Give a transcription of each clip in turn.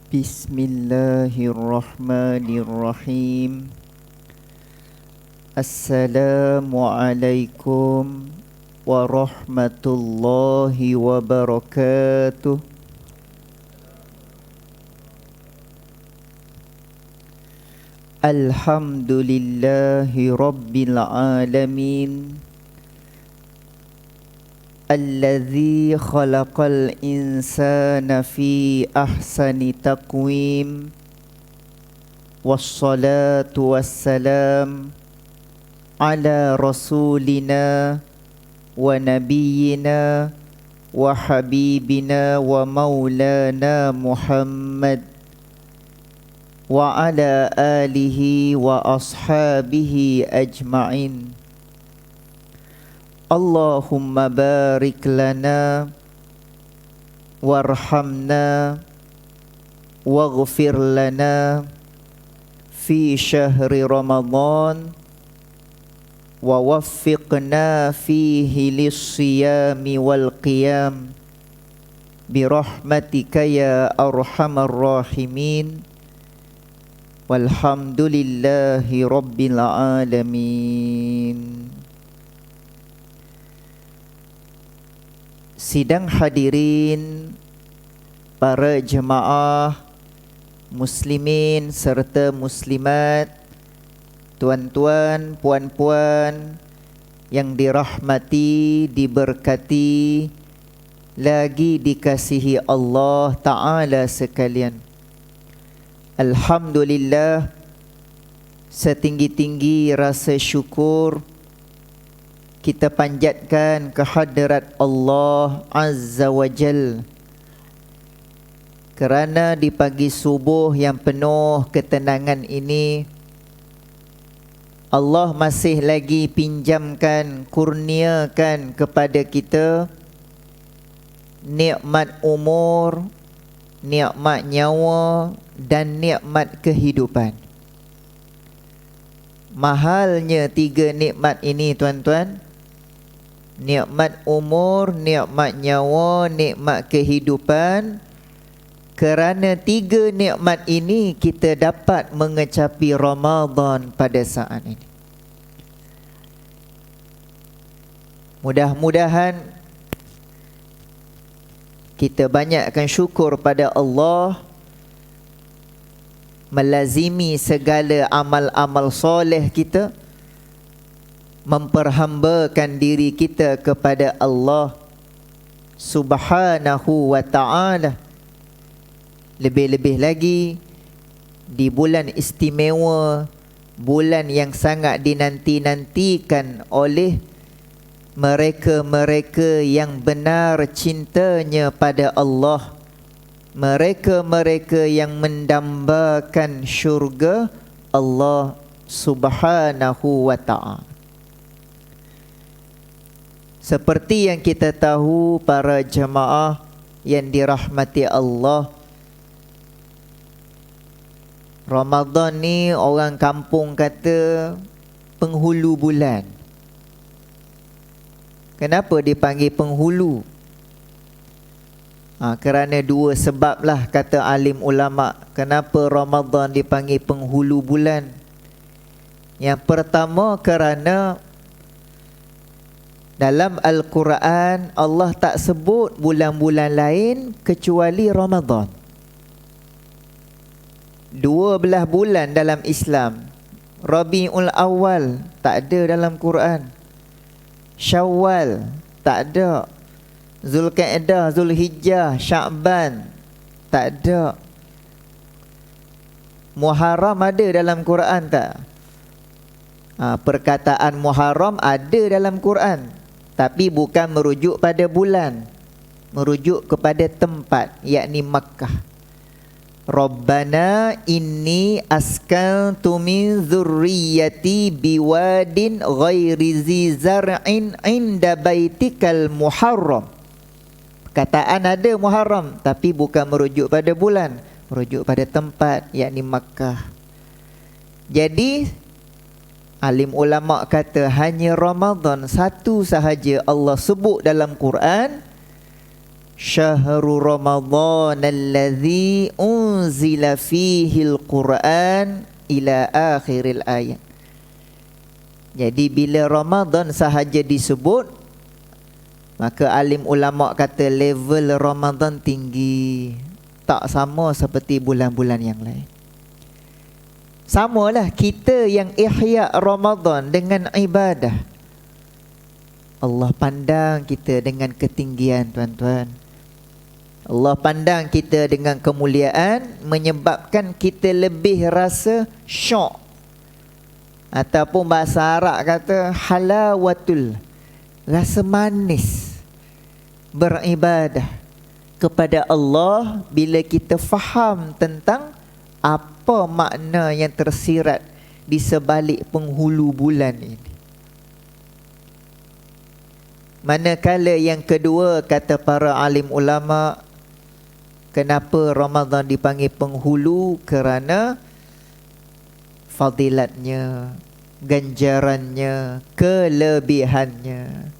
Bismillahirrahmanirrahim. Assalamualaikum warahmatullahi wabarakatuh. Alhamdulillahi rabbil alamin. Alladzi khalaqal insana fi ahsani taqwim. Wassalatu wassalam ala rasulina wa nabiyyina wa habibina wa maulana Muhammad wa ala alihi wa ashabihi ajma'in. Allahumma barik lana warhamna waghfir lana fi syahri Ramadan wa waffiqna fihi lis-siyami wal qiyam birahmatika ya arhamar rahimin. Walhamdulillahi rabbil alamin. Sidang hadirin, para jemaah muslimin serta muslimat, tuan-tuan, puan-puan yang dirahmati, diberkati, lagi dikasihi Allah Ta'ala sekalian. Alhamdulillah, setinggi-tinggi rasa syukur kita panjatkan kehadrat Allah Azza wa Jal, kerana di pagi subuh yang penuh ketenangan ini Allah masih lagi pinjamkan, kurniakan kepada kita nikmat umur, nikmat nyawa dan nikmat kehidupan. Mahalnya tiga nikmat ini, tuan-tuan. Nikmat umur, nikmat nyawa, nikmat kehidupan. Kerana tiga nikmat ini kita dapat mengecapi Ramadan pada saat ini. Mudah-mudahan kita banyakkan syukur pada Allah, melazimi segala amal-amal soleh kita, memperhambakan diri kita kepada Allah Subhanahu wa ta'ala. Lebih-lebih lagi di bulan istimewa, bulan yang sangat dinanti-nantikan oleh mereka-mereka yang benar cintanya pada Allah, mereka-mereka yang mendambakan syurga Allah Subhanahu wa ta'ala. Seperti yang kita tahu, para jemaah yang dirahmati Allah, Ramadan ni orang kampung kata penghulu bulan. Kenapa dipanggil penghulu? Kerana dua sebab lah, kata alim ulama, kenapa Ramadan dipanggil penghulu bulan. Yang pertama, kerana dalam Al-Quran Allah tak sebut bulan-bulan lain kecuali Ramadan. 12 bulan dalam Islam. Rabiul Awal tak ada dalam Quran. Syawal tak ada. Zulkaidah, Zulhijjah, Sya'ban tak ada. Muharram ada dalam Quran tak? Perkataan Muharram ada dalam Quran, tapi bukan merujuk pada bulan, merujuk kepada tempat, yakni Makkah. Rabbana inni askantu min dzurriyyati biwadin ghairi zi zar'in inda baitikal muharram. Kataan ada Muharram, tapi bukan merujuk pada bulan, merujuk pada tempat, yakni Makkah. Jadi alim ulama kata hanya Ramadan satu sahaja Allah sebut dalam Quran Syahrul Ramadhan alladzi unzila fihi al-Quran ila akhiril ayat. Jadi bila Ramadan sahaja disebut, maka alim ulama kata level Ramadan tinggi, tak sama seperti bulan-bulan yang lain. Samalah kita yang ihya Ramadan dengan ibadah. Allah pandang kita dengan ketinggian, tuan-tuan. Allah pandang kita dengan kemuliaan, menyebabkan kita lebih rasa syok. Ataupun bahasa Arab kata halawatul, rasa manis beribadah kepada Allah bila kita faham tentang apa makna yang tersirat di sebalik penghulu bulan ini. Manakala yang kedua, kata para alim ulama, kenapa Ramadan dipanggil penghulu? Kerana fadilatnya, ganjarannya, kelebihannya.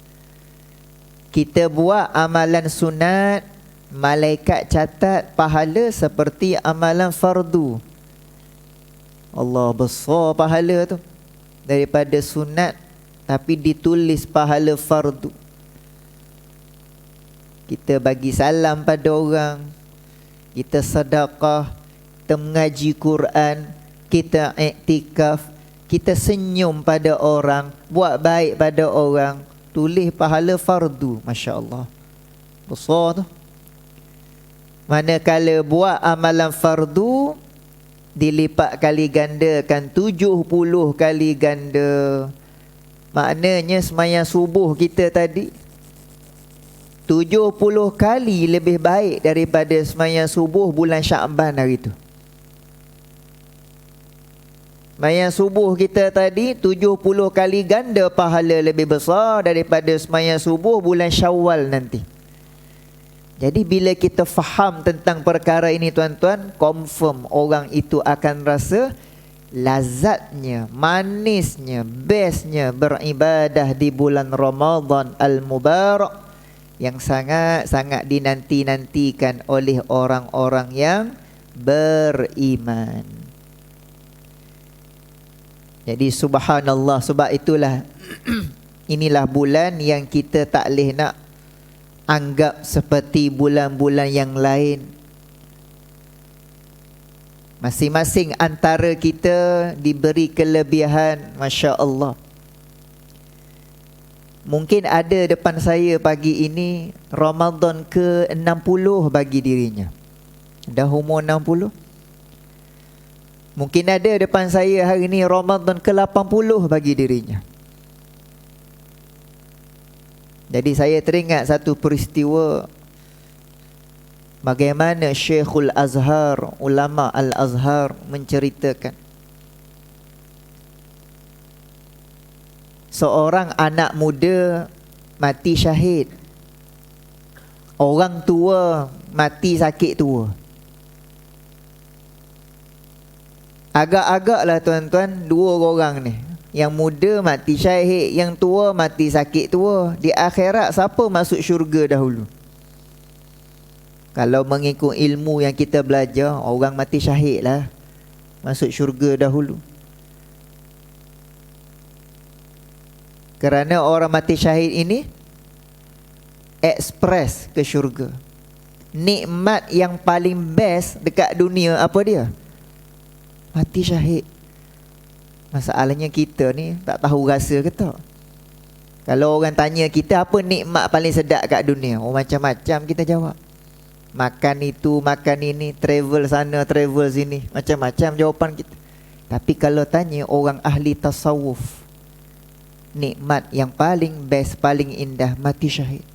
Kita buat amalan sunat, malaikat catat pahala seperti amalan fardu. Allah, besar pahala tu daripada sunat, tapi ditulis pahala fardu. Kita bagi salam pada orang, kita sedekah, kita mengaji Quran, kita iktikaf, kita senyum pada orang, buat baik pada orang, tulis pahala fardu. Masya Allah, besar tu. Manakala buat amalan fardu, dilipat kali gandakan 70 kali ganda. Maknanya sembahyang subuh kita tadi 70 kali lebih baik daripada sembahyang subuh bulan Syakban hari tu. Sembahyang subuh kita tadi 70 kali ganda pahala lebih besar daripada sembahyang subuh bulan Syawal nanti. Jadi bila kita faham tentang perkara ini, tuan-tuan, confirm orang itu akan rasa lazatnya, manisnya, bestnya beribadah di bulan Ramadan al-Mubarak yang sangat-sangat dinanti-nantikan oleh orang-orang yang beriman. Jadi subhanallah, sebab itulah inilah bulan yang kita tak boleh nak anggap seperti bulan-bulan yang lain. Masing-masing antara kita diberi kelebihan, Masya Allah. Mungkin ada depan saya pagi ini Ramadan ke-60 bagi dirinya. Dah umur 60. Mungkin ada depan saya hari ini Ramadan ke-80 bagi dirinya. Jadi saya teringat satu peristiwa bagaimana Syekhul Azhar, ulama Al-Azhar menceritakan seorang anak muda mati syahid. Orang tua mati sakit tua. Agak-agaklah tuan-tuan, dua orang ni, yang muda mati syahid, yang tua mati sakit tua. Di akhirat siapa masuk syurga dahulu? Kalau mengikut ilmu yang kita belajar, orang mati syahid lah masuk syurga dahulu. Kerana orang mati syahid ini ekspres ke syurga. Nikmat yang paling best dekat dunia apa dia? Mati syahid. Masalahnya kita ni tak tahu rasa ke tak? Kalau orang tanya kita apa nikmat paling sedap kat dunia, oh macam-macam kita jawab. Makan itu, makan ini, travel sana, travel sini, macam-macam jawapan kita. Tapi kalau tanya orang ahli tasawuf, nikmat yang paling best, paling indah, mati syahid.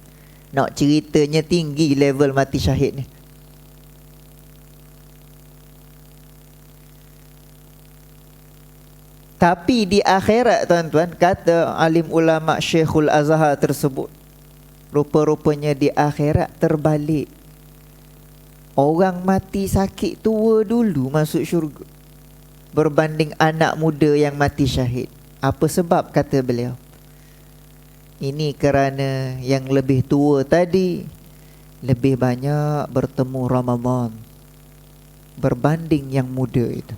Nak ceritanya tinggi level mati syahid ni. Tapi di akhirat, tuan-tuan, kata alim ulama Syekhul Azhar tersebut, rupa-rupanya di akhirat terbalik. Orang mati sakit tua dulu masuk syurga berbanding anak muda yang mati syahid. Apa sebab, kata beliau? Ini kerana yang lebih tua tadi, lebih banyak bertemu Ramadan berbanding yang muda itu.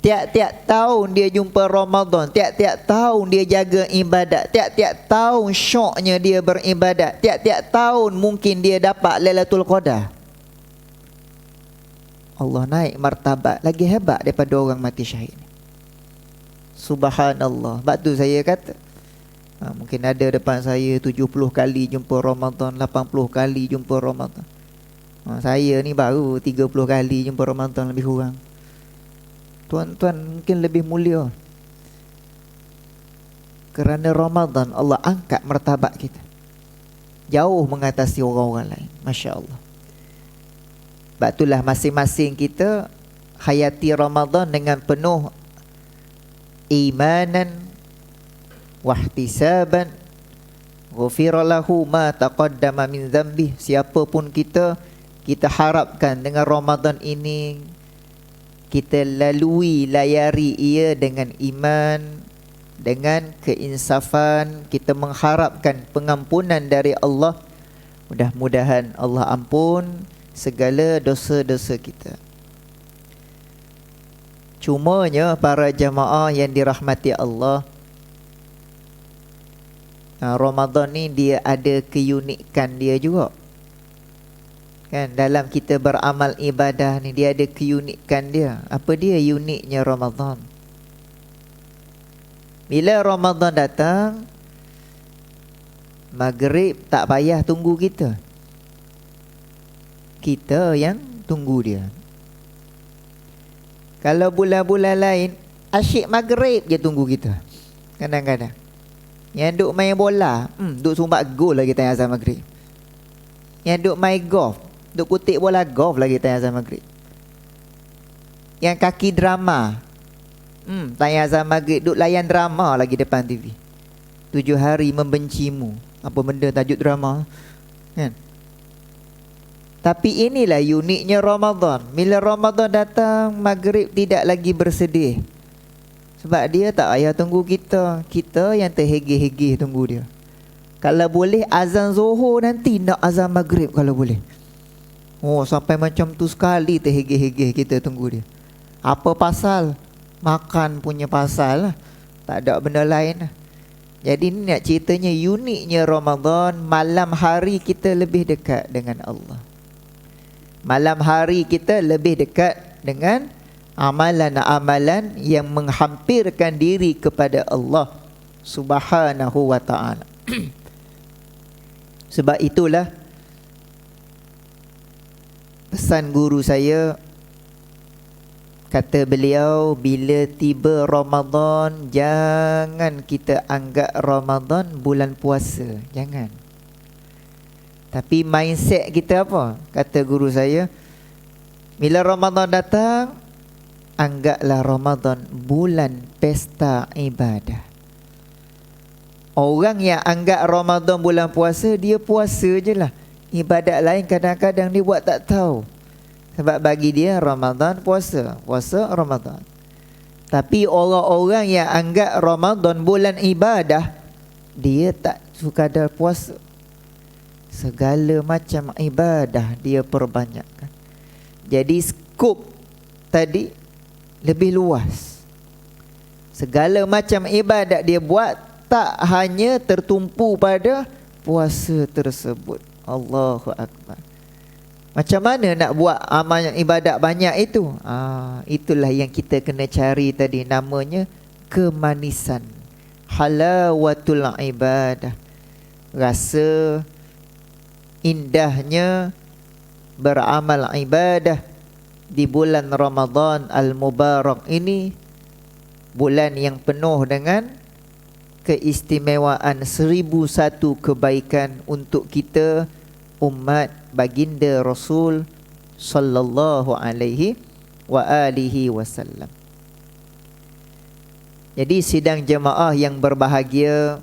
Tiap-tiap tahun dia jumpa Ramadan, tiap-tiap tahun dia jaga ibadat, tiap-tiap tahun syoknya dia beribadat, tiap-tiap tahun mungkin dia dapat Lailatul Qadar. Allah naik martabat lagi hebat daripada orang mati syahid. Subhanallah. Sebab tu saya kata, mungkin ada depan saya 70 kali jumpa Ramadan, 80 kali jumpa Ramadan. Saya ni baru 30 kali jumpa Ramadan lebih kurang. Tuan-tuan mungkin lebih mulia. Kerana Ramadan Allah angkat martabat kita jauh mengatasi orang-orang lain. Masya Allah. Sebab itulah masing-masing kita hayati Ramadan dengan penuh imanan wahtisaban, ghufira lahu ma taqaddama min dhanbi. Siapapun kita harapkan dengan Ramadan ini kita layari ia dengan iman, dengan keinsafan. Kita mengharapkan pengampunan dari Allah. Mudah-mudahan Allah ampun segala dosa-dosa kita. Cumanya para jamaah yang dirahmati Allah, Ramadan ni dia ada keunikan dia juga. Kan, dalam kita beramal ibadah ni dia ada keunikan dia. Apa dia uniknya Ramadan? Bila Ramadan datang, maghrib tak payah tunggu kita. Kita yang tunggu dia. Kalau bulan-bulan lain, asyik maghrib je tunggu kita. Kadang-kadang yang duk main bola, duk sumbat gol lagi tengah azan maghrib. Yang duk main golf, duk kutik bola golf lagi tengah azan maghrib. Yang kaki drama, tengah azan maghrib duk layan drama lagi depan TV. 7 hari membencimu. Apa benda tajuk drama, kan? Tapi inilah uniknya Ramadan. Bila Ramadan datang, maghrib tidak lagi bersedih. Sebab dia tak payah tunggu kita. Kita yang terhegeh-hegeh tunggu dia. Kalau boleh azan Zuhur nanti nak azan maghrib kalau boleh. Oh, sampai macam tu sekali terhegeh-hegeh kita tunggu dia. Apa pasal? Makan punya pasal lah. Tak ada benda lain lah. Jadi ni nak ceritanya uniknya Ramadan. Malam hari kita lebih dekat dengan Allah. Malam hari kita lebih dekat dengan amalan-amalan yang menghampirkan diri kepada Allah Subhanahu wa ta'ala. Sebab itulah pesan guru saya, kata beliau, bila tiba Ramadan, jangan kita anggap Ramadan bulan puasa. Jangan. Tapi mindset kita apa? Kata guru saya, bila Ramadan datang, anggaplah Ramadan bulan pesta ibadah. Orang yang anggap Ramadan bulan puasa, dia puasa je lah. Ibadat lain kadang-kadang dia buat tak tahu. Sebab bagi dia Ramadan puasa, puasa Ramadan. Tapi orang-orang yang anggap Ramadan bulan ibadah, dia tak sekadar puasa, segala macam ibadah dia perbanyakkan. Jadi skop tadi lebih luas. Segala macam ibadat dia buat, tak hanya tertumpu pada puasa tersebut. Allahu Akbar. Macam mana nak buat amal yang ibadat banyak itu? Itulah yang kita kena cari tadi, namanya kemanisan, halawatul ibadah. Rasa indahnya beramal ibadah di bulan Ramadan al-Mubarak ini. Bulan yang penuh dengan keistimewaan, 1001 kebaikan untuk kita umat baginda Rasul sallallahu alaihi wa alihi wasallam. Jadi sidang jemaah yang berbahagia,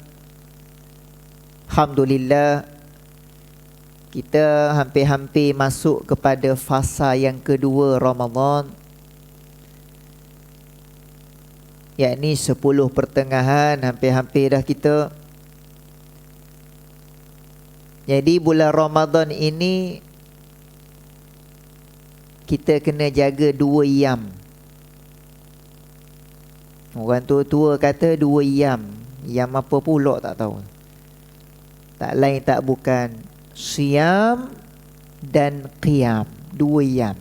alhamdulillah kita hampir-hampir masuk kepada fasa yang kedua Ramadan, yakni 10 pertengahan. Hampir-hampir dah kita. Jadi bulan Ramadan ini kita kena jaga 2 yam. Orang tua-tua kata 2 yam. Yam apa pula tak tahu. Tak lain tak bukan Siyam dan Qiyam. 2 yam.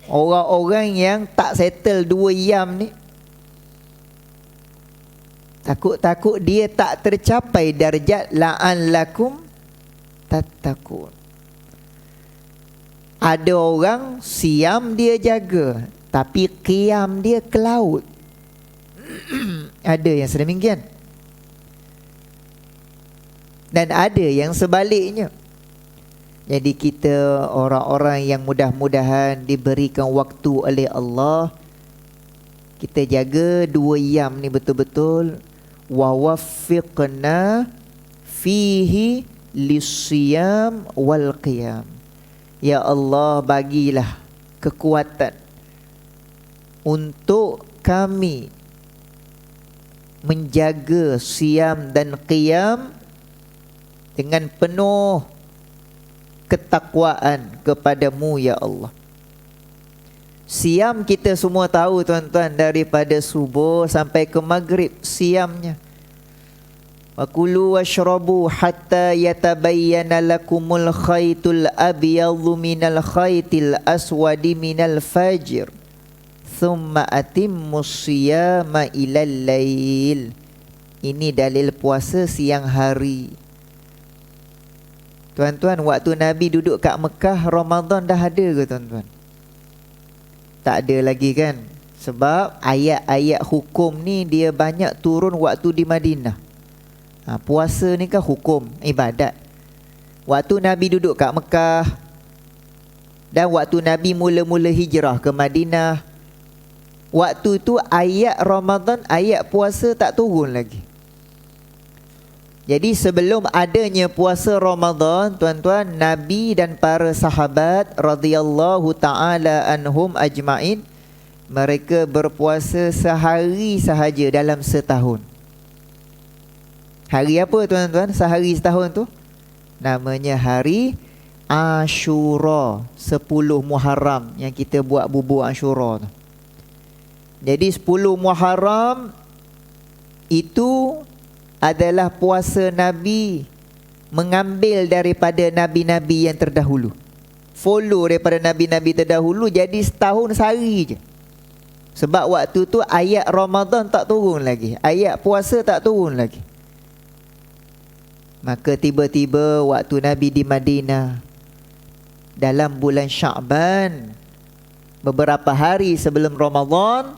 Orang-orang yang tak settle 2 yam ni, takut-takut dia tak tercapai darjat la'allakum tattaqun. Ada orang siam dia jaga, tapi qiyam dia ke laut. Ada yang sedemikian. Dan ada yang sebaliknya. Jadi kita orang-orang yang mudah-mudahan diberikan waktu oleh Allah, kita jaga 2 yam ni betul-betul. Wa waffiqna fihi lisiyam wal qiyam. Ya Allah, bagilah kekuatan untuk kami menjaga siam dan qiyam dengan penuh ketakwaan kepadamu ya Allah. Siam kita semua tahu tuan-tuan, daripada subuh sampai ke maghrib siamnya. Wakulu washrabu hatta yatabayyana lakumul khaytul abyadhu minal khaytil aswadi minal fajr thumma atimmus siyama ilal lail. Ini dalil puasa siang hari. Tuan-tuan, waktu Nabi duduk kat Mekah, Ramadan dah ada ke tuan-tuan? Tak ada lagi kan? Sebab ayat-ayat hukum ni dia banyak turun waktu di Madinah. Puasa ni kan hukum, ibadat. Waktu Nabi duduk kat Mekah dan waktu Nabi mula-mula hijrah ke Madinah, waktu tu ayat Ramadan, ayat puasa tak turun lagi. Jadi sebelum adanya puasa Ramadan, tuan-tuan, Nabi dan para sahabat radhiyallahu ta'ala anhum ajma'in, mereka berpuasa sehari sahaja dalam setahun. Hari apa tuan-tuan? Sehari setahun tu namanya hari Ashura, 10 Muharram yang kita buat bubur Ashura tu. Jadi 10 Muharram itu adalah puasa Nabi, mengambil daripada Nabi-Nabi yang terdahulu, follow daripada Nabi-Nabi terdahulu. Jadi setahun sehari je. Sebab waktu tu ayat Ramadan tak turun lagi, ayat puasa tak turun lagi. Maka tiba-tiba waktu Nabi di Madinah dalam bulan Sya'ban, beberapa hari sebelum Ramadan,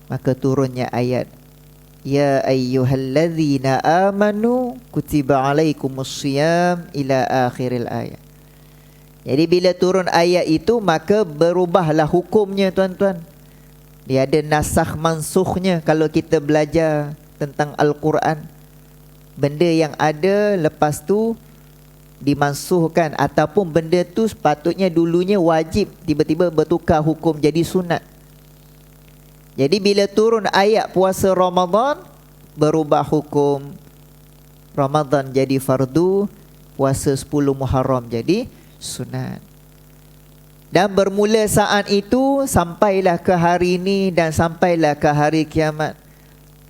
maka turunnya ayat Ya ayyuhalladzina amanu kutiba alaikumusiyam ila akhiril ayat. Jadi bila turun ayat itu, maka berubahlah hukumnya tuan-tuan. Dia ada nasakh mansukhnya kalau kita belajar tentang Al-Quran. Benda yang ada lepas tu dimansuhkan, ataupun benda tu sepatutnya dulunya wajib, tiba-tiba bertukar hukum jadi sunat. Jadi bila turun ayat puasa Ramadan, berubah hukum. Ramadan jadi fardu, puasa 10 Muharram jadi sunat. Dan bermula saat itu sampailah ke hari ini dan sampailah ke hari kiamat,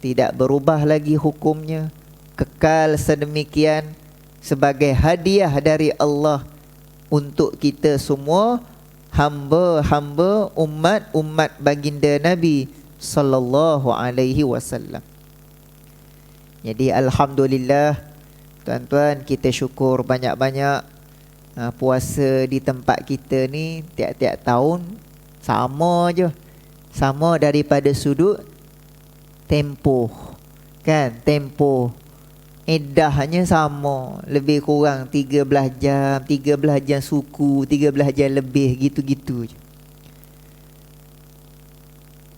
tidak berubah lagi hukumnya, kekal sedemikian sebagai hadiah dari Allah untuk kita semua, hamba-hamba umat baginda Nabi sallallahu alaihi wasallam. Jadi alhamdulillah tuan-tuan, kita syukur banyak-banyak. Puasa di tempat kita ni tiap-tiap tahun sama je. Sama daripada sudut tempoh, kan? Tempoh iddahnya sama, lebih kurang 13 jam, 13 jam suku, 13 jam lebih, gitu-gitu je.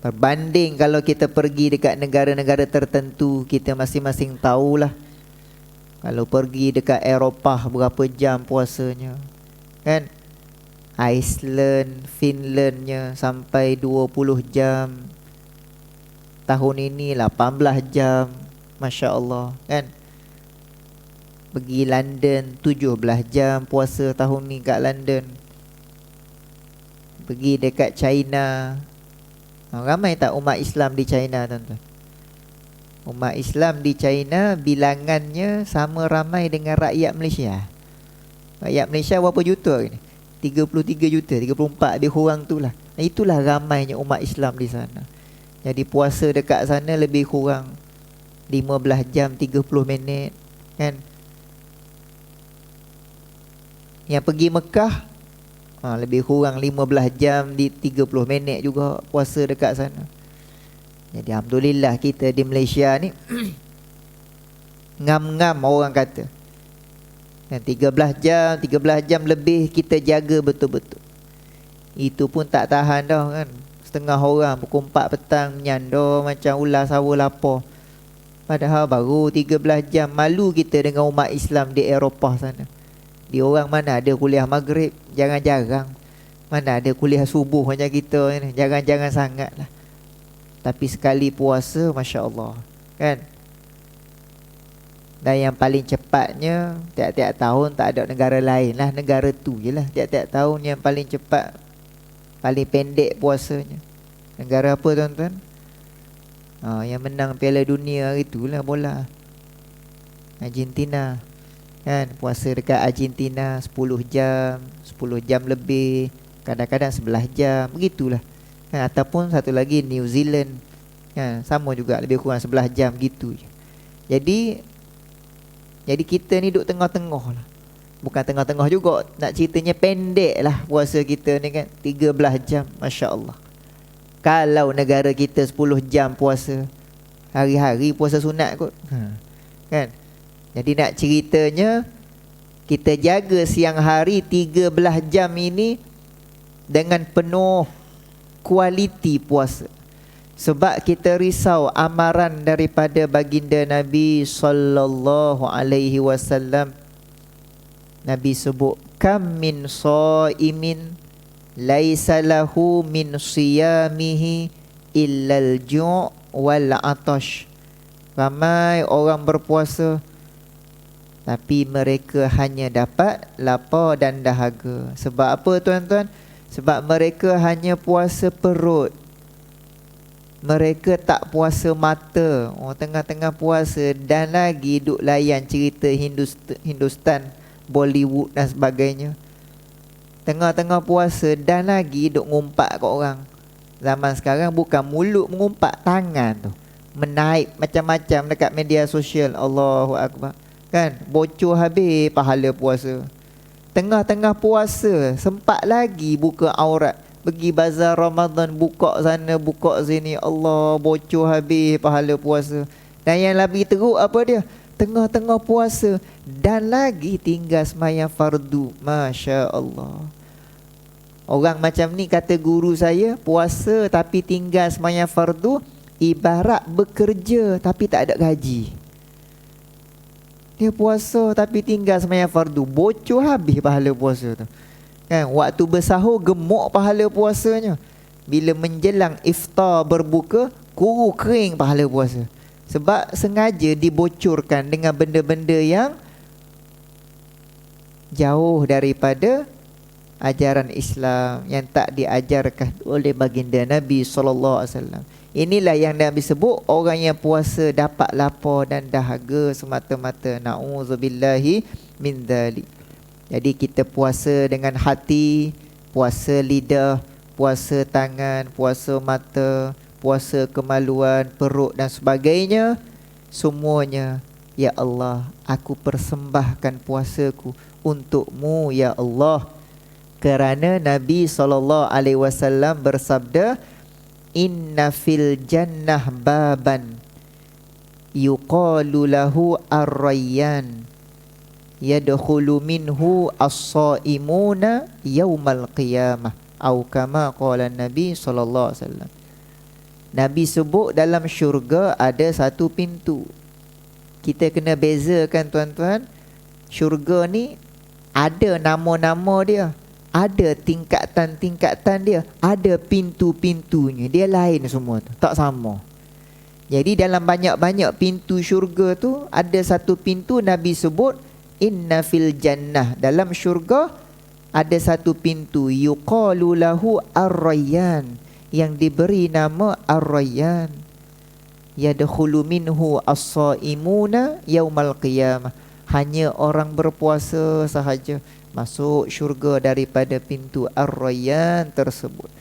Berbanding kalau kita pergi dekat negara-negara tertentu, kita masing-masing tahulah. Kalau pergi dekat Eropah berapa jam puasanya, kan? Iceland, Finlandnya sampai 20 jam. Tahun ini 18 jam, Masya Allah, kan? Pergi London 17 jam puasa tahun ni kat London. Pergi dekat China. Ramai tak umat Islam di China, tuan-tuan? Umat Islam di China bilangannya sama ramai dengan rakyat Malaysia. Rakyat Malaysia berapa juta ni? 33 juta, 34 lebih kurang tu lah. Itulah ramainya umat Islam di sana. Jadi puasa dekat sana lebih kurang 15 jam 30 minit kan. Yang pergi Mekah lebih kurang 15 jam di 30 minit juga puasa dekat sana. Jadi alhamdulillah kita di Malaysia ni ngam-ngam orang kata. Dan 13 jam lebih kita jaga betul-betul. Itu pun tak tahan dah kan. Setengah orang pukul 4 petang menyandar macam ular sawa lapar. Padahal baru 13 jam. Malu kita dengan umat Islam di Eropah sana. Di orang mana ada kuliah maghrib, jarang-jarang. Mana ada kuliah subuh macam kita ni, jarang-jarang sangat lah. Tapi sekali puasa, Masya Allah kan. Dan yang paling cepatnya, tiap-tiap tahun tak ada negara lain lah, negara tu je lah. Tiap-tiap tahun yang paling cepat, paling pendek puasanya. Negara apa tuan-tuan? Yang menang Piala Dunia hari tu lah bola, Argentina kan. Puasa dekat Argentina 10 jam lebih, kadang-kadang 11 jam, begitulah kan. Ataupun satu lagi New Zealand kan, sama juga lebih kurang 11 jam gitu je. Jadi kita ni duduk tengah-tengah lah. Bukan tengah-tengah juga, nak ceritanya pendek lah puasa kita ni kan, 13 jam, Masya Allah. Kalau negara kita 10 jam puasa, hari-hari puasa sunat kot kan. Jadi nak ceritanya, kita jaga siang hari 13 jam ini dengan penuh kualiti puasa. Sebab kita risau amaran daripada baginda Nabi sallallahu alaihi wasallam. Nabi sebut, kam min shaimin laisa lahu min siyamihi illal ju' wal atash. Ramai orang berpuasa tapi mereka hanya dapat lapar dan dahaga. Sebab apa tuan-tuan? Sebab mereka hanya puasa perut. Mereka tak puasa mata. Tengah-tengah puasa dan lagi duk layan cerita Hindustan, Bollywood dan sebagainya. Tengah-tengah puasa dan lagi duk ngumpat kat orang. Zaman sekarang bukan mulut mengumpat, tangan tu menaik macam-macam dekat media sosial. Allahu Akbar kan, bocor habis pahala puasa. Tengah-tengah puasa sempat lagi buka aurat, pergi bazar Ramadan, buka sana buka sini. Allah, bocor habis pahala puasa. Dan yang lebih teruk apa dia? Tengah-tengah puasa dan lagi tinggal sembahyang fardu. Masya Allah. Orang macam ni kata guru saya, puasa tapi tinggal sembahyang fardu ibarat bekerja tapi tak ada gaji. Dia puasa tapi tinggal sembahyang fardu, bocor habis pahala puasa tu kan. Waktu bersahur gemuk pahala puasanya, bila menjelang iftar berbuka kuru kering pahala puasa. Sebab sengaja dibocorkan dengan benda-benda yang jauh daripada ajaran Islam, yang tak diajarkan oleh baginda Nabi SAW. Inilah yang Nabi sebut, orang yang puasa dapat lapar dan dahaga semata-mata. Na'udzubillahi min dzalik. Jadi kita puasa dengan hati, puasa lidah, puasa tangan, puasa mata, puasa kemaluan, perut dan sebagainya. Semuanya, ya Allah, aku persembahkan puasaku untuk-Mu ya Allah. Kerana Nabi SAW bersabda, inna fil jannah baban yuqalu lahu ar-rayyan yadkhulu minhu as-shaimuna yaumal qiyamah, atau kama qala Nabi sallallahu alaihi wasallam. Nabi sebut dalam syurga ada satu pintu. Kita kena bezakan tuan-tuan, syurga ni ada nama-nama dia, ada tingkatan-tingkatan dia, ada pintu-pintunya. Dia lain semua tu, tak sama. Jadi dalam banyak-banyak pintu syurga tu, ada satu pintu Nabi sebut inna fil jannah, dalam syurga ada satu pintu, yuqalu lahu ar-rayyan, yang diberi nama ar-rayyan, yadkhulu minhu as-saimuna yaumal qiyamah, hanya orang berpuasa sahaja masuk syurga daripada pintu ar-rayyan tersebut.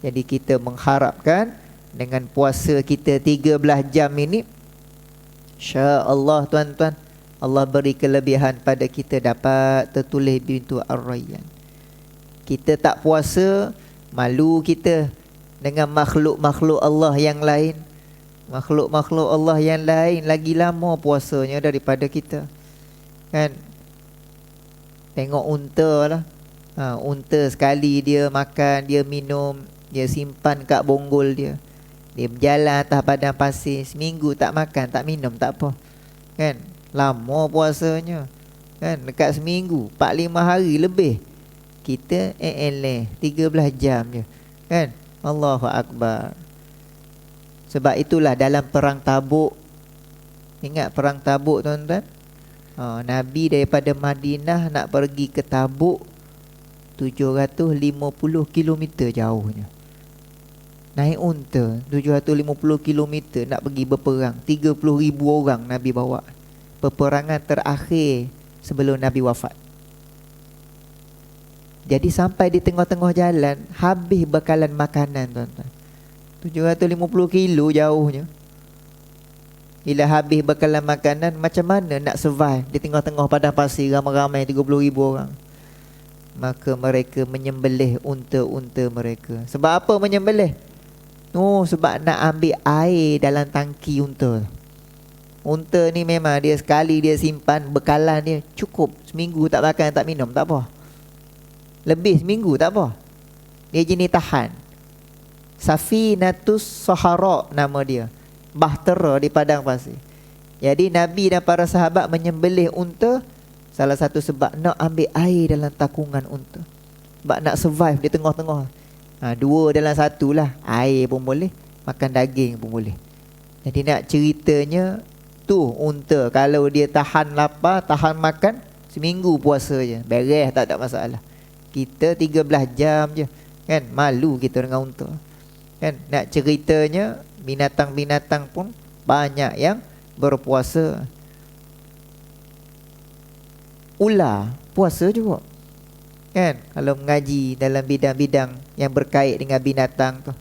Jadi kita mengharapkan dengan puasa kita 13 jam ini, insya-Allah tuan-tuan, Allah beri kelebihan pada kita dapat tertulis pintu ar-rayyan. Kita tak puasa, malu kita dengan makhluk-makhluk Allah yang lain. Makhluk-makhluk Allah yang lain lagi lama puasanya daripada kita, kan? Tengok unta lah, unta sekali dia makan, dia minum, dia simpan kat bonggol dia. Dia berjalan atas padang pasir, seminggu tak makan, tak minum, tak apa, kan? Lama puasanya, kan? Dekat seminggu 4-5 hari lebih. Kita 13 jam je, kan? Allahu Akbar. Sebab itulah dalam perang Tabuk, ingat perang Tabuk tuan-tuan, Nabi daripada Madinah nak pergi ke Tabuk 750 km jauhnya. Naik unta 750 km nak pergi berperang. 30,000 orang Nabi bawa. Peperangan terakhir sebelum Nabi wafat. Jadi sampai di tengah-tengah jalan, habis bekalan makanan tuan-tuan. 750 kilo jauhnya. Bila habis bekalan makanan, macam mana nak survive di tengah-tengah padang pasir ramai-ramai 30,000 orang? Maka mereka menyembelih unta-unta mereka. Sebab apa menyembelih? Sebab nak ambil air dalam tangki unta. Unta ni memang dia sekali dia simpan bekalan dia cukup. Seminggu tak makan, tak minum, tak apa. Lebih seminggu tak apa. Dia jenis tahan. Safinatus Sahara nama dia, bahtera di padang pasir. Jadi Nabi dan para sahabat menyembelih unta, salah satu sebab nak ambil air dalam takungan unta, sebab nak survive di tengah-tengah. 2 dalam 1 lah. Air pun boleh, makan daging pun boleh. Jadi nak ceritanya tu, unta kalau dia tahan lapar, tahan makan, seminggu puasa je, beres, tak ada masalah. Kita 13 jam je, kan? Malu kita dengan unta, kan? Nak ceritanya binatang-binatang pun banyak yang berpuasa. Ular puasa juga, kan? Kalau mengaji dalam bidang-bidang yang berkait dengan binatang tu,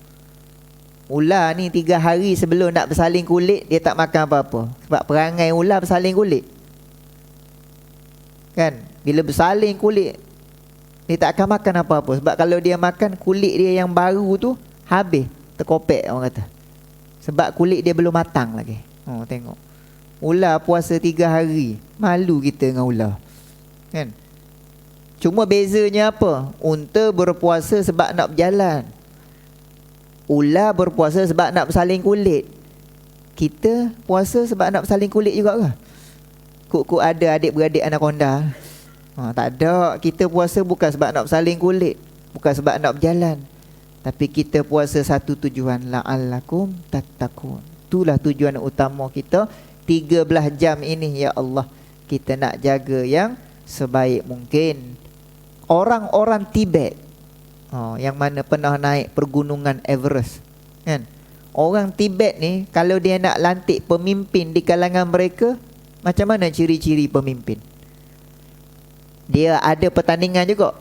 ular ni 3 hari sebelum nak bersalin kulit, dia tak makan apa-apa. Sebab perangai ular bersalin kulit, kan? Bila bersalin kulit, dia tak akan makan apa-apa. Sebab kalau dia makan, kulit dia yang baru tu habis, terkopek orang kata. Sebab kulit dia belum matang lagi. Tengok, ular puasa 3 hari. Malu kita dengan ular, kan? Cuma bezanya apa? Unta berpuasa sebab nak berjalan, ular berpuasa sebab nak bersalin kulit. Kita puasa sebab nak bersalin kulit juga ke? Kuk ada adik-beradik anaconda. Tak ada. Kita puasa bukan sebab nak bersalin kulit, bukan sebab nak berjalan, tapi kita puasa satu tujuan, la'allakum tattaqun. Itulah tujuan utama kita 13 jam ini. Ya Allah, kita nak jaga yang sebaik mungkin. Orang-orang Tibet, yang mana pernah naik pergunungan Everest, kan? Orang Tibet ni, kalau dia nak lantik pemimpin di kalangan mereka, macam mana ciri-ciri pemimpin? Dia ada pertandingan juga,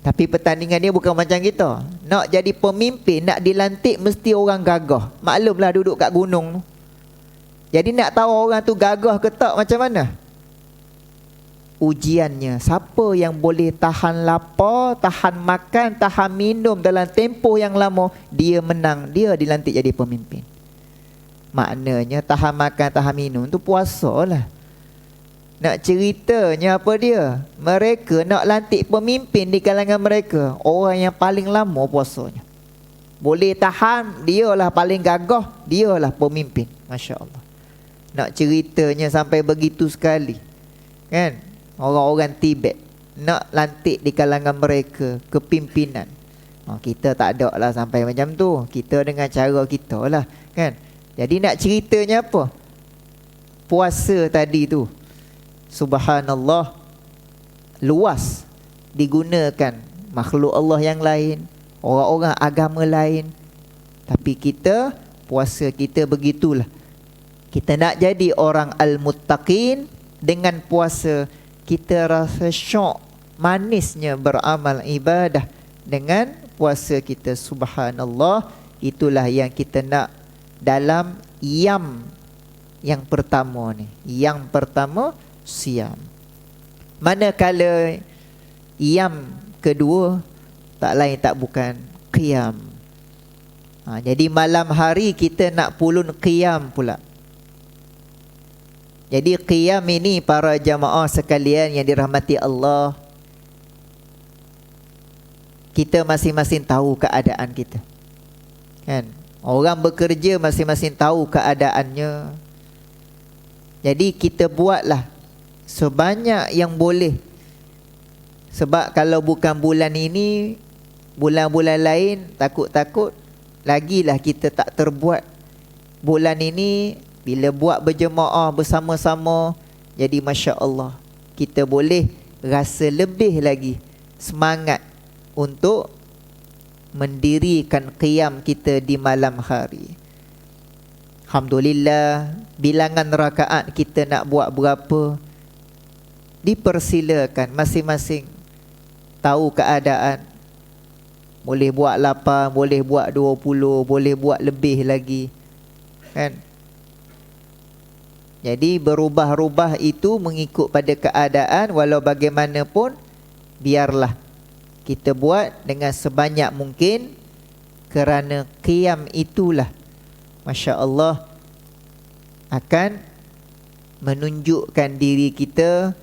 tapi pertandingan dia bukan macam kita. Nak jadi pemimpin, nak dilantik, mesti orang gagah. Maklumlah duduk kat gunung tu. Jadi nak tahu orang tu gagah ke tak, macam mana? Ujiannya, siapa yang boleh tahan lapar, tahan makan, tahan minum dalam tempoh yang lama, dia menang, dia dilantik jadi pemimpin. Maknanya tahan makan, tahan minum tu puasa lah. Nak ceritanya apa dia? Mereka nak lantik pemimpin di kalangan mereka, orang yang paling lama puasanya. Boleh tahan, dialah paling gagah, dialah pemimpin. Masya Allah. Nak ceritanya sampai begitu sekali, kan? Orang-orang Tibet nak lantik di kalangan mereka kepimpinan. Kita tak ada lah sampai macam tu. Kita dengan cara kita lah, kan? Jadi nak ceritanya apa? Puasa tadi tu, subhanallah, luas digunakan makhluk Allah yang lain, orang-orang agama lain. Tapi kita, puasa kita begitulah. Kita nak jadi orang al-muttaqin, dengan puasa kita rasa syok, manisnya beramal ibadah dengan puasa kita. Subhanallah, itulah yang kita nak dalam yam yang pertama ni. Yang pertama, siam. Manakala yam kedua, tak lain tak bukan qiyam. Jadi malam hari kita nak pulun qiyam pula. Jadi qiyam ini para jamaah sekalian yang dirahmati Allah, kita masing-masing tahu keadaan kita, kan? Orang bekerja masing-masing tahu keadaannya. Jadi kita buatlah sebanyak yang boleh. Sebab kalau bukan bulan ini, bulan-bulan lain takut-takut lagilah kita tak terbuat. Bulan ini bila buat berjemaah bersama-sama, jadi Masya Allah, kita boleh rasa lebih lagi semangat untuk mendirikan qiyam kita di malam hari. Alhamdulillah, bilangan rakaat kita nak buat berapa, dipersilakan masing-masing tahu keadaan. Boleh buat 8, boleh buat 20, boleh buat lebih lagi, kan? Jadi berubah-ubah itu mengikut pada keadaan. Walau bagaimanapun, biarlah kita buat dengan sebanyak mungkin, kerana qiyam itulah, Masya Allah, akan menunjukkan diri kita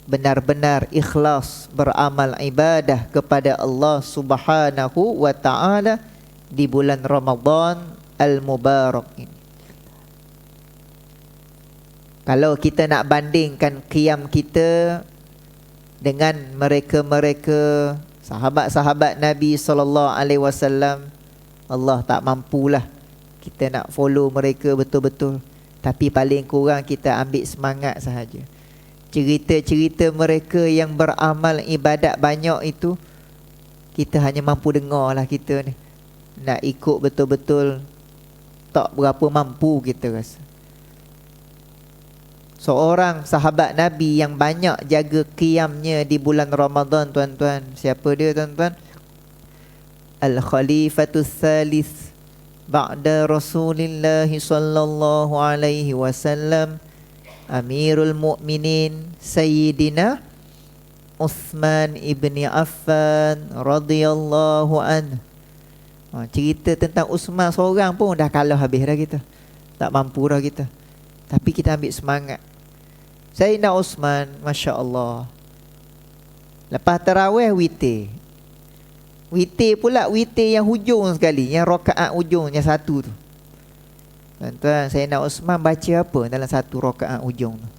benar-benar ikhlas beramal ibadah kepada Allah Subhanahu wa ta'ala di bulan Ramadan Al-Mubarak ini. Kalau kita nak bandingkan qiyam kita dengan mereka-mereka sahabat-sahabat Nabi SAW, Allah tak mampulah kita nak follow mereka betul-betul. Tapi paling kurang kita ambil semangat sahaja. Cerita-cerita mereka yang beramal ibadat banyak itu, kita hanya mampu dengar lah kita ni. Nak ikut betul-betul tak berapa mampu kita rasa. Seorang sahabat Nabi yang banyak jaga qiyamnya di bulan Ramadan, tuan-tuan. Siapa dia, tuan-tuan? Al-Khalifatul Thalith ba'da Rasulillah sallallahu alaihi wasallam, Amirul Mukminin Sayyidina Uthman ibni Affan radhiyallahu anhu. Cerita tentang Uthman seorang pun dah kalah habis dah kita. Tak mampu dah kita. Tapi kita ambil semangat. Sayyidina Uthman, Masya Allah, lepas tarawih witir. Witir pula, witir yang hujung sekali, yang rakaat hujung, yang satu tu. Tuan-tuan, Sayyidina Uthman baca apa dalam satu rakaat hujung tu?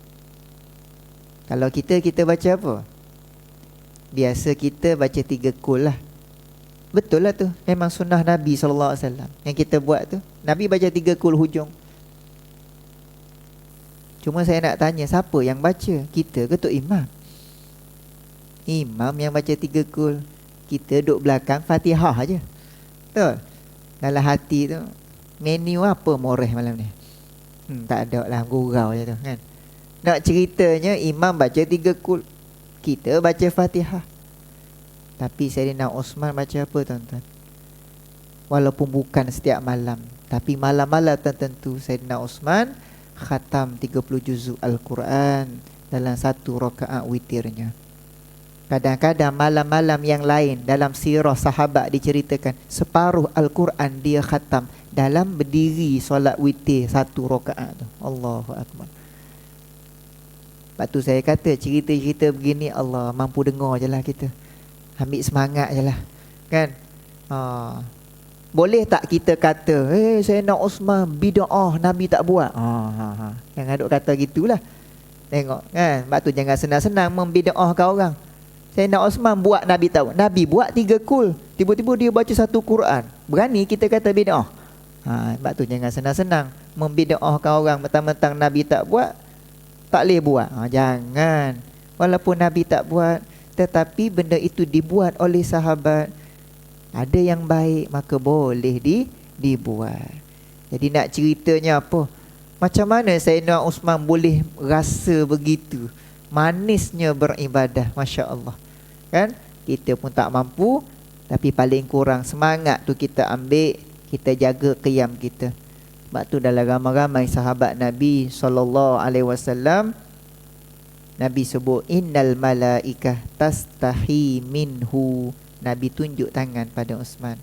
Kalau kita baca apa? Biasa kita baca 3 kul lah. Betul lah tu, memang sunnah Nabi SAW yang kita buat tu. Nabi baca 3 kul hujung. Cuma saya nak tanya, siapa yang baca? Kita ke Tok Imam? Imam yang baca 3 kul, kita duduk belakang Fatihah aja. Betul? Dalam hati tu, menu apa moreh malam ni? Tak ada lah, gurau je tu, kan? Nak ceritanya Imam baca 3 kul, kita baca Fatihah. Tapi Sayyidina Uthman baca apa, tuan-tuan? Walaupun bukan setiap malam, tapi malam-malam tertentu Sayyidina Uthman khatam 30 juzuk Al-Quran dalam satu rakaat witirnya. Kadang-kadang malam-malam yang lain dalam sirah sahabat diceritakan separuh Al-Quran dia khatam dalam berdiri solat witir satu rakaat tu. Allahu Akbar. Lepas tu saya kata, cerita-cerita begini Allah mampu dengar je lah kita. Ambil semangat je lah, kan? Boleh tak kita kata, Sayyidina Uthman bid'ah, Nabi tak buat? Yang aduk kata gitulah. Tengok, kan? Sebab tu jangan senang-senang membid'ahkan orang. Sayyidina Uthman buat, Nabi tak buat. Nabi buat 3 kul, tiba-tiba dia baca satu Quran. Berani kita kata bid'ah? Sebab tu jangan senang-senang membid'ahkan orang. Mentang-mentang Nabi tak buat, tak boleh buat. Jangan. Walaupun Nabi tak buat, tetapi benda itu dibuat oleh sahabat, ada yang baik, maka boleh dibuat. Jadi nak ceritanya apa? Macam mana Sayyidina Uthman boleh rasa begitu manisnya beribadah, Masya Allah. Kan? Kita pun tak mampu, tapi paling kurang semangat tu kita ambil, kita jaga qiyam kita. Sebab tu dalam ramai-ramai sahabat Nabi SAW, Nabi sebut innal malaikah tastahi minhu. Nabi tunjuk tangan pada Uthman.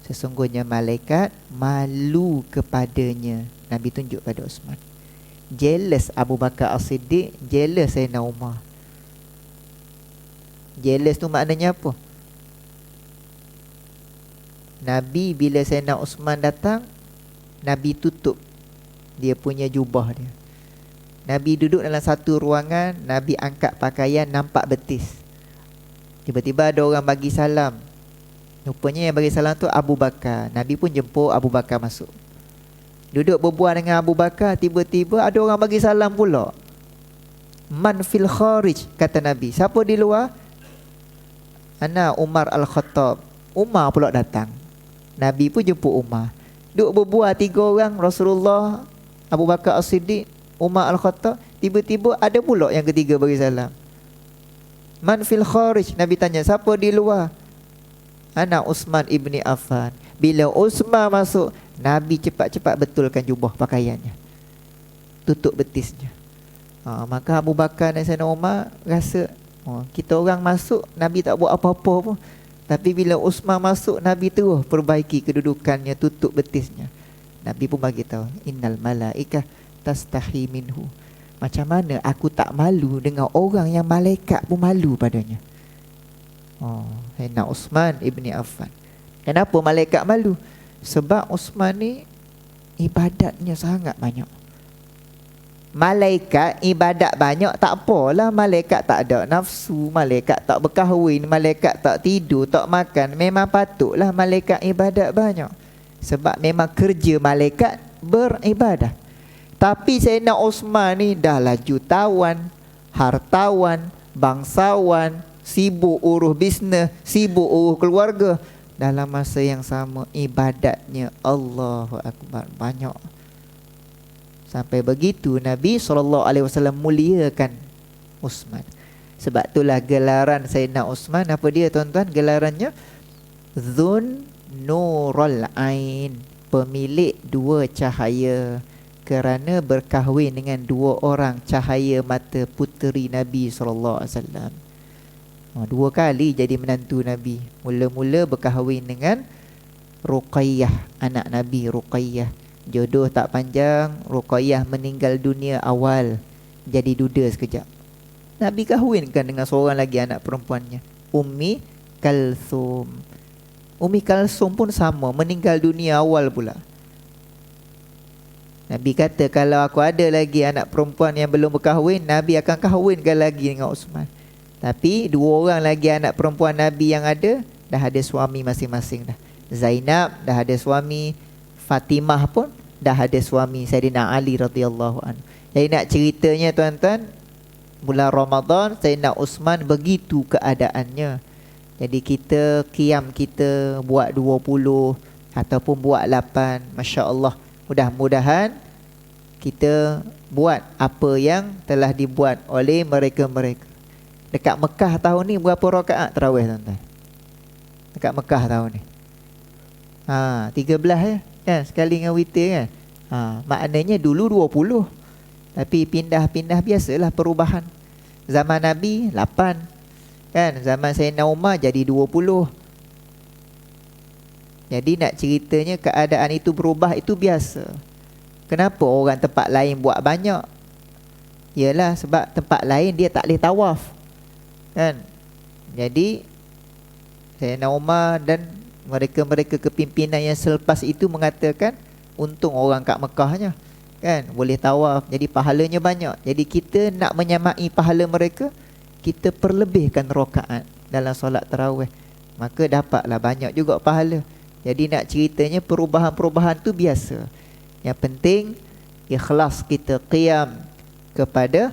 Sesungguhnya malaikat malu kepadanya. Nabi tunjuk pada Uthman. Jealous Abu Bakar As-Siddiq, jealous Sayyidina Umar. Jealous tu maknanya apa? Nabi bila Sayyidina Uthman datang, Nabi tutup dia punya jubah dia. Nabi duduk dalam satu ruangan, Nabi angkat pakaian, nampak betis. Tiba-tiba ada orang bagi salam. Rupanya yang bagi salam tu Abu Bakar. Nabi pun jemput Abu Bakar masuk. Duduk berbual dengan Abu Bakar, tiba-tiba ada orang bagi salam pula. Man fil kharij, kata Nabi. Siapa di luar? Ana Umar Al-Khattab. Umar pula datang. Nabi pun jemput Umar. Duduk berbual 3 orang, Rasulullah, Abu Bakar As-Siddiq, Umar Al-Khattab. Tiba-tiba ada pula yang ketiga bagi salam. Man fil kharij, Nabi tanya, siapa di luar? Ana Uthman ibni Affan. Bila Uthman masuk, Nabi cepat-cepat betulkan jubah pakaiannya, tutup betisnya. Maka Abu Bakar dan Sayyidina Umar rasa, kita orang masuk, Nabi tak buat apa-apa pun. Tapi bila Uthman masuk, Nabi terus perbaiki kedudukannya, tutup betisnya. Nabi pun bagi tahu, innal malaikah tastahi minhu. Macam mana aku tak malu dengan orang yang malaikat pun malu padanya. Sayyidina Uthman ibni Affan. Kenapa malaikat malu? Sebab Uthman ni ibadatnya sangat banyak. Malaikat ibadat banyak tak apalah. Malaikat tak ada nafsu, malaikat tak berkahwin, malaikat tak tidur, tak makan. Memang patutlah malaikat ibadat banyak. Sebab memang kerja malaikat beribadah. Tapi Sayyidina Uthman ni dah jutawan, hartawan, bangsawan, sibuk urus bisnes, sibuk urus keluarga. Dalam masa yang sama ibadatnya Allahu Akbar banyak. Sampai begitu Nabi SAW muliakan Uthman. Sebab itulah gelaran Sayyidina Uthman, apa dia tuan-tuan? Gelarannya Dzun Nurul Ain, pemilik 2 cahaya. Kerana berkahwin dengan 2 orang cahaya mata puteri Nabi SAW. 2 kali jadi menantu Nabi. Mula-mula berkahwin dengan Ruqayyah, anak Nabi Ruqayyah. Jodoh tak panjang, Ruqayyah meninggal dunia awal, jadi duda sekejap. Nabi kahwinkan dengan seorang lagi anak perempuannya, Ummi Kalsum. Ummi Kalsum pun sama, meninggal dunia awal pula. Nabi kata, kalau aku ada lagi anak perempuan yang belum berkahwin, Nabi akan kahwinkan lagi dengan Uthman. Tapi 2 orang lagi anak perempuan Nabi yang ada, dah ada suami masing-masing dah. Zainab dah ada suami, Fatimah pun dah ada suami, Sayyidina Ali radhiyallahu anhu. Jadi nak ceritanya tuan-tuan, bulan Ramadan Sayyidina Uthman begitu keadaannya. Jadi kita qiyam kita buat 20 ataupun buat 8, Masya Allah. Mudah-mudahan kita buat apa yang telah dibuat oleh mereka-mereka. Dekat Mekah tahun ni berapa rakaat tarawih tuan-tuan? Dekat Mekah tahun ni 13 ya kan? Sekali dengan witir kan? Maknanya dulu 20, tapi pindah-pindah, biasalah perubahan. Zaman Nabi 8 kan? Zaman Sayyidina Umar jadi 20. Jadi nak ceritanya keadaan itu berubah itu biasa. Kenapa orang tempat lain buat banyak? Yalah sebab tempat lain dia tak boleh tawaf kan? Jadi Sayyidina Umar dan mereka-mereka kepimpinan yang selepas itu mengatakan, untung orang kat Mekahnya kan, boleh tawaf, jadi pahalanya banyak. Jadi kita nak menyamai pahala mereka, kita perlebihkan rakaat dalam solat tarawih, maka dapatlah banyak juga pahala. Jadi nak ceritanya perubahan-perubahan tu biasa. Yang penting ikhlas kita qiyam, kepada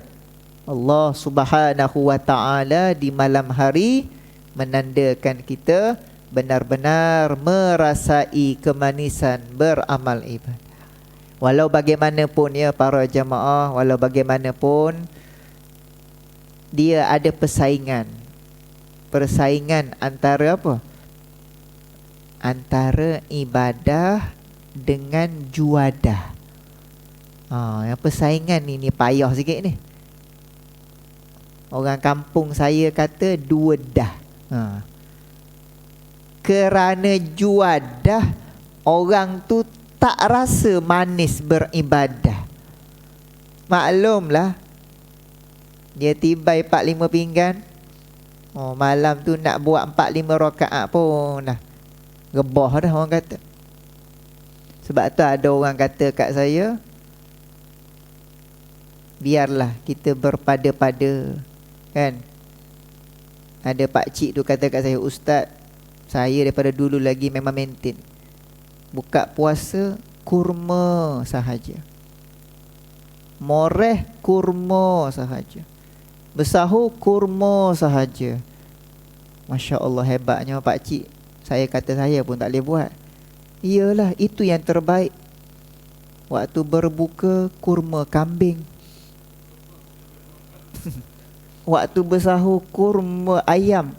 Allah Subhanahu wa ta'ala di malam hari, menandakan kita benar-benar merasai kemanisan beramal ibadah. Walau bagaimanapun ya para jamaah, walau bagaimanapun dia ada persaingan. Persaingan antara apa? Antara ibadah dengan juadah. Yang persaingan ni payah sikit ni. Orang kampung saya kata dua dah. Kerana juadah, orang tu tak rasa manis beribadah. Maklumlah, dia tibai 4-5 pinggan. Malam tu nak buat 4-5 rakaat pun dah gebah dah orang kata. Sebab tu ada orang kata kat saya, biarlah kita berpada-pada, kan. Ada pakcik tu kata kat saya, Ustaz, saya daripada dulu lagi memang maintain buka puasa kurma sahaja, moreh kurma sahaja, bersahur kurma sahaja. Masya Allah, hebatnya pakcik. Saya kata saya pun tak boleh buat. Iyalah, itu yang terbaik. Waktu berbuka kurma kambing, waktu bersahur kurma ayam.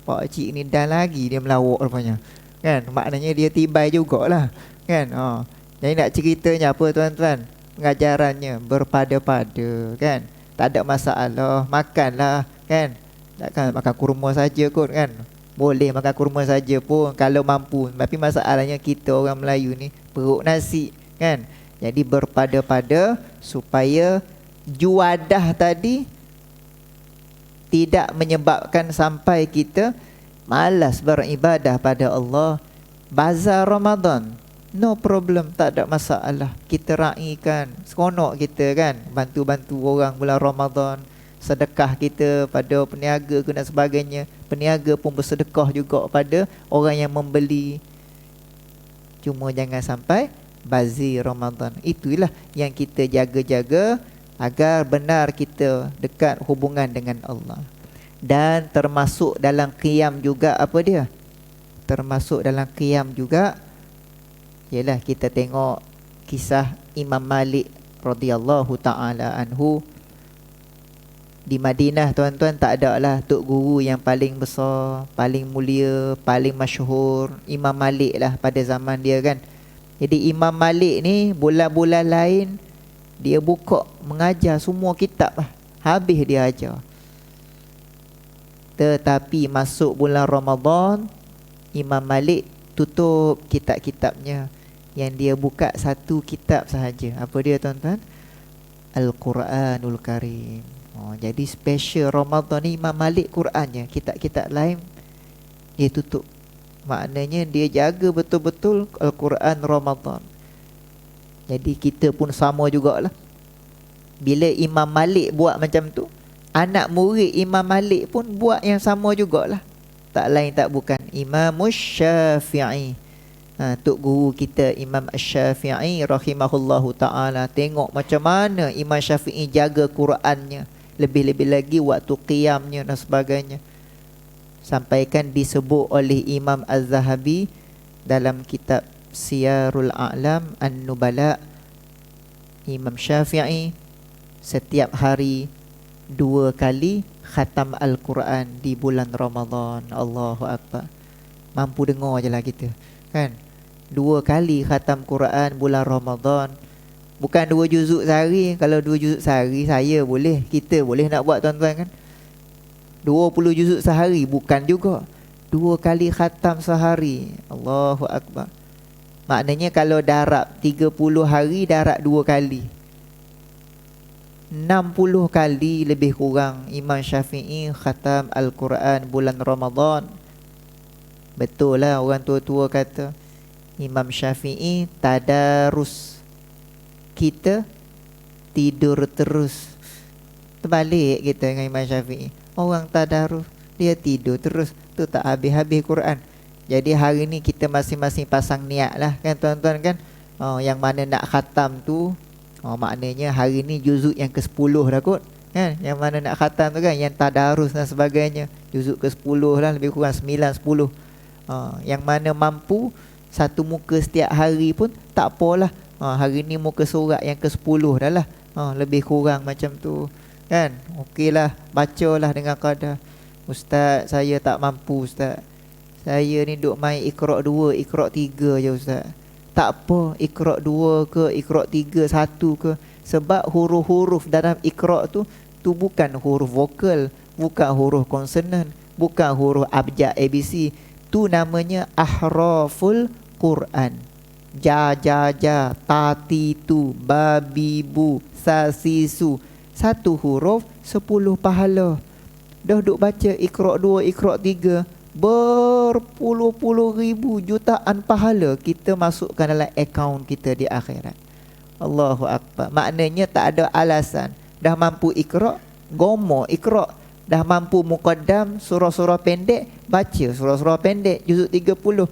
Pakcik ni dah lagi dia melawak rupanya, kan. Maknanya dia tibai jugalah, kan. Jadi nak ceritanya apa tuan-tuan? Pengajarannya berpada-pada, kan. Tak ada masalah, makanlah, kan. Takkan makan kurma saja kot, kan. Boleh makan kurma saja pun kalau mampu. Tapi masalahnya kita orang Melayu ni perut nasi, kan. Jadi berpada-pada supaya juadah tadi tidak menyebabkan sampai kita malas beribadah pada Allah. Bazar Ramadan, no problem, tak ada masalah. Kita raikan, seronok kita, kan. Bantu-bantu orang bulan Ramadan. Sedekah kita pada peniaga ke dan sebagainya. Peniaga pun bersedekah juga pada orang yang membeli. Cuma jangan sampai bazir Ramadan. Itulah yang kita jaga-jaga agar benar kita dekat hubungan dengan Allah. Dan termasuk dalam qiyam juga apa dia? Termasuk dalam qiyam juga ialah kita tengok kisah Imam Malik radhiyallahu ta'ala anhu. Di Madinah tuan-tuan tak ada lah tok guru yang paling besar, paling mulia, paling masyhur. Imam Malik lah pada zaman dia, kan. Jadi Imam Malik ni bulan-bulan lain dia buka mengajar semua kitab lah. Habis dia ajar. Tetapi masuk bulan Ramadan, Imam Malik tutup kitab-kitabnya. Yang dia buka satu kitab sahaja. Apa dia tuan-tuan? Al-Quranul Karim. Jadi special Ramadan ni Imam Malik Qurannya. Kitab-kitab lain dia tutup. Maknanya dia jaga betul-betul Al-Quran Ramadan. Jadi kita pun sama jugalah. Bila Imam Malik buat macam tu, anak murid Imam Malik pun buat yang sama jugalah. Tak lain tak bukan Imam Syafi'i. Tok guru kita Imam Syafi'i rahimahullahu ta'ala. Tengok macam mana Imam Syafi'i jaga Qurannya. Lebih-lebih lagi waktu qiyamnya dan sebagainya. Sampaikan disebut oleh Imam Az-Zahabi dalam kitab Siyarul A'lam An-Nubala, Imam Syafi'i setiap hari 2 kali khatam Al-Quran di bulan Ramadan. Allahu Akbar. Mampu dengar je lah kita, kan. 2 kali khatam Quran bulan Ramadan. Bukan 2 juzuk sehari. Kalau 2 juzuk sehari saya boleh, kita boleh nak buat tuan-tuan, kan. 20 juzuk sehari bukan juga. 2 kali khatam sehari. Allahu Akbar. Maknanya kalau darab 30 hari, darab 2 kali, 60 kali lebih kurang Imam Syafi'i khatam Al-Quran bulan Ramadan. Betul lah orang tua-tua kata Imam Syafi'i tadarus, kita tidur terus. Terbalik kita dengan Imam Syafi'i. Orang tadarus, dia tidur terus. Tu tak habis-habis Quran. Jadi hari ni kita masing-masing pasang niat lah, kan tuan-tuan, kan. Yang mana nak khatam tu, Maknanya hari ni juzuk yang ke-10 dah kot kan? Yang mana nak khatam tu kan, yang tadarus dan sebagainya, juzuk ke-10 lah, lebih kurang 9, 10. Yang mana mampu satu muka setiap hari pun tak apalah. Hari ni muka surat yang ke-10 dah lah. Lebih kurang macam tu kan. Okeylah, bacalah dengan qadar. Ustaz, saya tak mampu Ustaz. Saya ni duk main Iqra' 2, Iqra' 3 je Ustaz. Tak apa, Iqra' 2 ke, Iqra' 3, 1 ke. Sebab huruf-huruf dalam Iqra' tu bukan huruf vokal, bukan huruf konsonan, bukan huruf abjad ABC. Tu namanya ahraful Quran. Ja, ja, ja, ta, ti, tu, ba, bi, bu, sa, si, su. Satu huruf 10 pahala. Dah duk baca Iqra' 2, Iqra' 3, berpuluh-puluh ribu, jutaan pahala kita masukkan dalam akaun kita di akhirat. Allahu Akbar. Maknanya tak ada alasan. Dah mampu Iqra', gomo Iqra'. Dah mampu muqaddam, surah-surah pendek, baca surah-surah pendek, juzuk 30.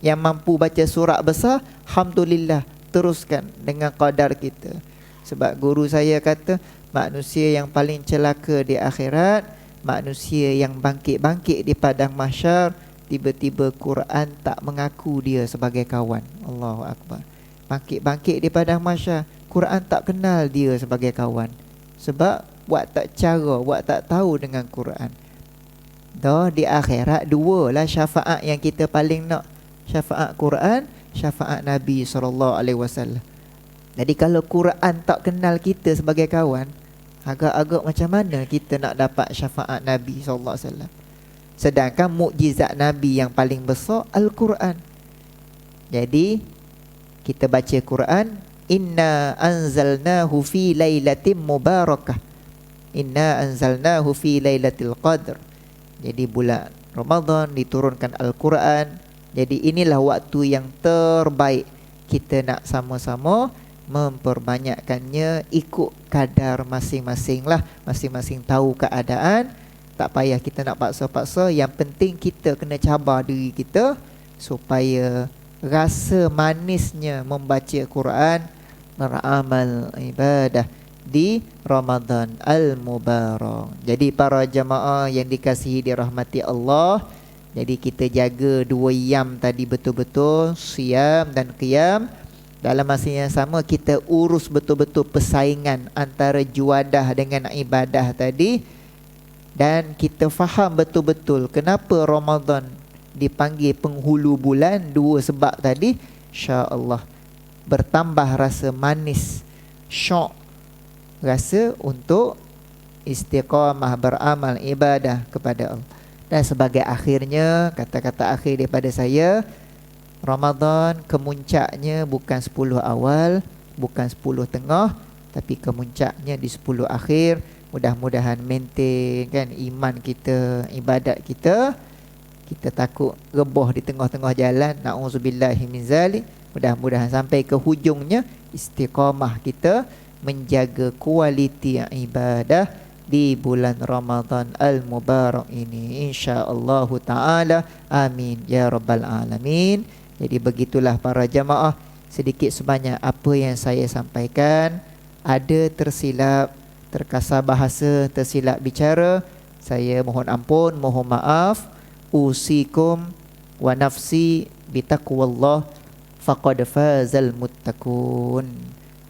Yang mampu baca surah besar, alhamdulillah, teruskan dengan qadar kita. Sebab guru saya kata, manusia yang paling celaka di akhirat, manusia yang bangkit-bangkit di padang mahsyar, tiba-tiba Quran tak mengaku dia sebagai kawan. Allahu Akbar. Bangkit-bangkit di padang mahsyar, Quran tak kenal dia sebagai kawan. Sebab buat tak cara, buat tak tahu dengan Quran. Dah di akhirat dua lah syafaat yang kita paling nak. Syafaat Quran, syafaat Nabi SAW. Jadi kalau Quran tak kenal kita sebagai kawan, agak-agak macam mana kita nak dapat syafaat Nabi SAW? Sedangkan mukjizat Nabi yang paling besar Al-Quran. Jadi kita baca Quran, inna anzalnahu fi lailatin mubarakah, inna anzalnahu fi lailatul qadr. Jadi bulan Ramadan diturunkan Al-Quran. Jadi inilah waktu yang terbaik. Kita nak sama-sama memperbanyakkannya ikut kadar masing-masing lah. Masing-masing tahu keadaan. Tak payah kita nak paksa-paksa. Yang penting kita kena cabar diri kita supaya rasa manisnya membaca Quran, beramal ibadah di Ramadan Al-Mubarak. Jadi para jamaah yang dikasihi dirahmati Allah, jadi kita jaga dua yam tadi betul-betul, siyam dan qiyam. Dalam masa yang sama kita urus betul-betul persaingan antara juadah dengan ibadah tadi. Dan kita faham betul-betul kenapa Ramadan dipanggil penghulu bulan. Dua sebab tadi, insya-Allah bertambah rasa manis, syok, rasa untuk istiqamah beramal ibadah kepada Allah. Dan sebagai akhirnya, kata-kata akhir daripada saya, Ramadan kemuncaknya bukan 10 awal, bukan 10 tengah, tapi kemuncaknya di 10 akhir. Mudah-mudahan maintain kan iman kita, ibadat kita. Kita takut rebah di tengah-tengah jalan, na'udzubillahi min zalik. Mudah-mudahan sampai ke hujungnya istiqamah kita menjaga kualiti ibadah di bulan Ramadan Al-Mubarak ini, insya-Allah ta'ala. Amin ya rabbal alamin. Jadi begitulah para jamaah, sedikit sebanyak apa yang saya sampaikan. Ada tersilap, terkasar bahasa, tersilap bicara, saya mohon ampun, mohon maaf. Usikum wa nafsi bitaqwallah faqad fazal muttaqun.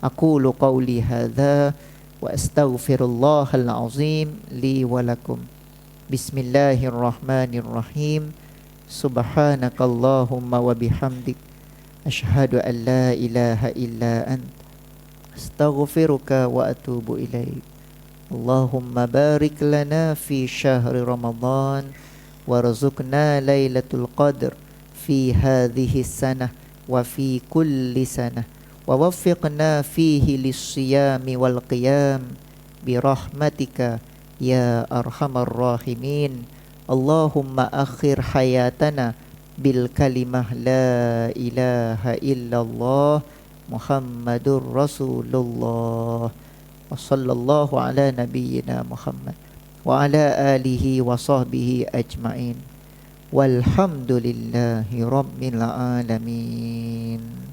Aqulu qawli hadza wa astaghfirullahal azim li wa lakum. Bismillahirrahmanirrahim. Subhanakallahumma wa bihamdik, asyhadu an la ilaha illa ant, astaghfiruka wa atubu ilaik. Allahumma barik lana fi syahri Ramadan warzuqna lailatul qadr fi hadhihi sanah wa fi kulli sanah wa waffiqna fihi lis-siyami wal qiyam bi rahmatika ya arhamar rahimin. Allahumma akhir hayatana bil kalimah la ilaha illallah Muhammadur Rasulullah. Wa sallallahu ala nabiyyina Muhammad wa ala alihi wa sahbihi ajma'in. Walhamdulillahi rabbil alamin.